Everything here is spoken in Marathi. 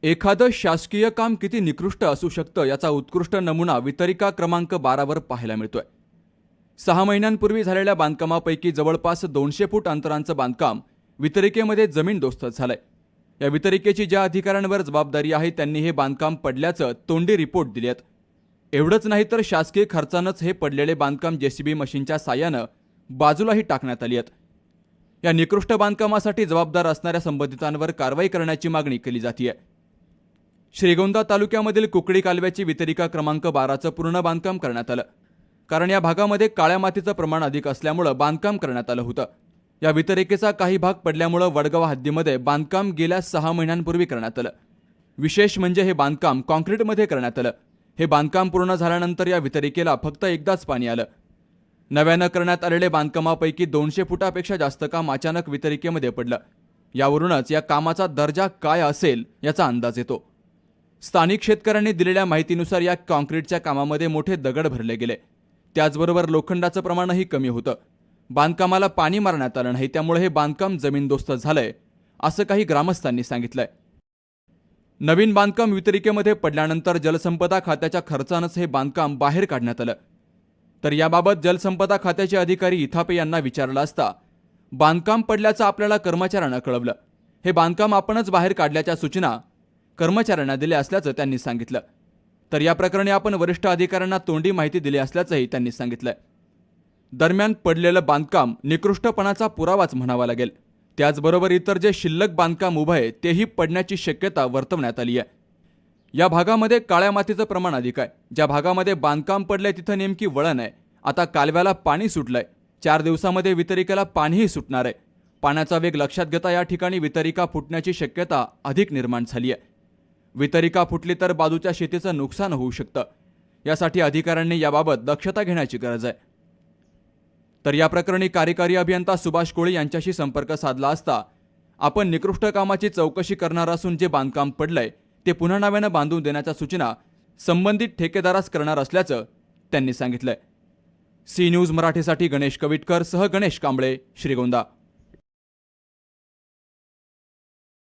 एखादं शासकीय काम किती निकृष्ट असू शकतं याचा उत्कृष्ट नमुना वितरिका क्रमांक 12 वर पाहायला मिळतोय। 6 महिन्यांपूर्वी झालेल्या बांधकामापैकी जवळपास 200 फूट अंतराचं बांधकाम वितरिकेमध्ये जमीनदोस्त झालंय। या वितरिकेची ज्या अधिकाऱ्यांवर जबाबदारी आहे त्यांनी हे बांधकाम पडल्याचं तोंडी रिपोर्ट दिलेत। एवढंच नाही तर शासकीय खर्चानंच हे पडलेले बांधकाम जेसीबी मशीनच्या साहाय्यानं बाजूलाही टाकण्यात आली आहेत। या निकृष्ट बांधकामासाठी जबाबदार असणाऱ्या संबंधितांवर कारवाई करण्याची मागणी केली जाते। श्रीगोंदा तालुक्यामधील कुकडी कालव्याची वितरिका क्रमांक 12चं पूर्ण बांधकाम करण्यात आलं, कारण या भागामध्ये काळ्या मातीचं प्रमाण अधिक असल्यामुळे बांधकाम करण्यात आलं होतं। या वितरिकेचा काही भाग पडल्यामुळे वडगाव हद्दीमध्ये बांधकाम गेल्या 6 महिन्यांपूर्वी करण्यात आलं। विशेष म्हणजे हे बांधकाम कॉन्क्रीटमध्ये करण्यात आलं। हे बांधकाम पूर्ण झाल्यानंतर या वितरिकेला फक्त एकदाच पाणी आलं। नव्यानं करण्यात आलेले बांधकामापैकी 200 फुटापेक्षा जास्त काम अचानक वितरिकेमध्ये पडलं। यावरूनच या कामाचा दर्जा काय असेल याचा अंदाज येतो। स्थानिक शेतकऱ्यांनी दिलेल्या माहितीनुसार या कॉन्क्रीटच्या कामामध्ये मोठे दगड भरले गेले, त्याचबरोबर लोखंडाचं प्रमाणही कमी होतं। बांधकामाला पाणी मारण्यात आलं नाही, त्यामुळे हे बांधकाम जमीनदोस्त झालंय असं काही ग्रामस्थांनी सांगितलंय। नवीन बांधकाम वितरिकेमध्ये पडल्यानंतर जलसंपदा खात्याच्या खर्चानंच हे बांधकाम बाहेर काढण्यात आलं। तर याबाबत जलसंपदा खात्याचे अधिकारी इथापे यांना विचारलं असता बांधकाम पडल्याचं आपल्याला कर्मचाऱ्यांना कळवलं। हे बांधकाम आपणच बाहेर काढल्याच्या सूचना कर्मचाऱ्यांना दिल्या असल्याचं त्यांनी सांगितलं। तर या प्रकरणी आपण वरिष्ठ अधिकाऱ्यांना तोंडी माहिती दिली असल्याचंही त्यांनी सांगितलंय। दरम्यान पडलेलं बांधकाम निकृष्टपणाचा पुरावाच म्हणावा लागेल। त्याचबरोबर इतर जे शिल्लक बांधकाम उभं आहे तेही पडण्याची शक्यता वर्तवण्यात आली आहे। या भागामध्ये काळ्या मातीचं प्रमाण अधिक आहे। ज्या भागामध्ये बांधकाम पडलंय तिथं नेमकी वळण आहे। आता कालव्याला पाणी सुटलंय, 4 दिवसामध्ये वितरिकेला पाणीही सुटणार आहे। पाण्याचा वेग लक्षात घेता या ठिकाणी वितरिका फुटण्याची शक्यता अधिक निर्माण झाली आहे। वितरिका फुटली तर बाजूच्या शेतीचं नुकसान होऊ शकतं। यासाठी अधिकाऱ्यांनी याबाबत दक्षता घेण्याची गरज आहे। तर या प्रकरणी कार्यकारी अभियंता सुभाष कोळी यांच्याशी संपर्क साधला असता आपण निकृष्ट कामाची चौकशी करणार असून जे बांधकाम पडलंय ते पुन्हा नव्यानं बांधून देण्याच्या सूचना संबंधित ठेकेदारास करणार असल्याचं त्यांनी सांगितलंय। सी न्यूज मराठीसाठी गणेश कविटकर सह गणेश कांबळे, श्रीगोंदा।